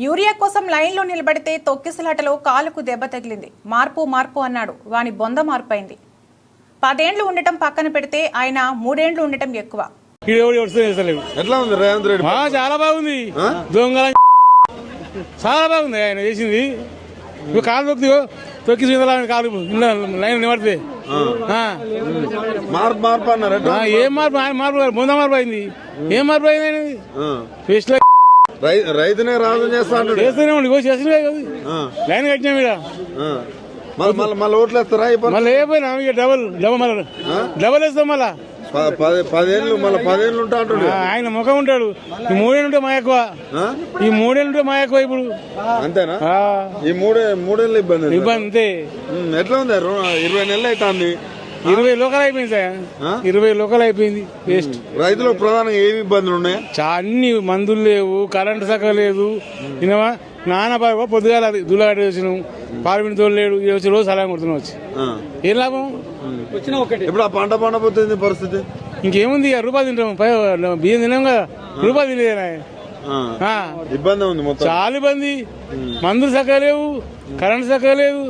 Urea కోసం లైన్లో నిలబడితే తొక్కిసలాటలో కాలుకు దెబ్బ తగిలింది. మార్పు మార్పు అన్నాడు, వాని బొంద మార్పు అయింది. 10 ఏళ్లు ఉండటం పక్కన పెడితే ఆయన 3 ఏళ్లు ఉండటం ఎక్కువ. ఎట్లా ఉంది రేవంత్ రెడ్డి? చాలా బాగుంది. దొంగల చాలా బాగుంది ఆయన చేసింది. కాలు తొక్కి కాలు లైన్ నిలబడితే మార్పు మార్పు అన్నారు. ఏం మార్పు? ఆయన మార్పు బొంద మార్పు అయింది. ఏం మార్పు అయింది ఆయనది? ఫేస్ లో రైతునే రాజు చేస్తాను చేస్తూనే ఉండి చేసిన లైన్ కట్టినా మీద మళ్ళీ ఓట్లు వేస్తారా? మళ్ళీ అయిపోయినా డబల్ వేస్తాం. మళ్ళా 10 ఏళ్ళు మళ్ళీ 10 ఏళ్ళు ఉంటా అంటాడు ఆయన. ముఖం ఉంటాడు. ఈ 3 ఏళ్ళు ఉంటే మా ఎక్కువ. ఈ 3 ఏళ్ళు ఉంటే మా ఎక్కువ. ఇప్పుడు అంతేనా? ఈ 3 ఏళ్ళు ఇబ్బంది అంతే. ఎట్లా ఉంది? 20 నెలలు అవుతుంది. 20 లోకల్ అయిపోయింది సార్. 20 లోకల్ అయిపోయింది. వేస్ట్. రైతులకు ప్రధానంగా ఏమి ఇబ్బందులు ఉన్నాయి? అన్ని మందులు లేవు, కరెంటు సక్క లేదు. తినవా నాన్న బాగా పొద్దుగాల దుల్లగడ్డ వచ్చినాం. పార్లమెంట్ తోడు లేడు. వచ్చి రోజు సలహా కొడుతున్నాం. వచ్చి ఏం లాభం? ఇప్పుడు ఆ పంట పండబోతుంది పరిస్థితి. ఇంకేముంది? రూపాయలు తింటాం. బియ్యం తినాం కదా, రూపాయలు తినేదా? ఇబ్బంది ఉంది మొత్తం. చాలా ఇబ్బంది. మందులు సక్క లేవు, కరెంటు సక్క లేదు.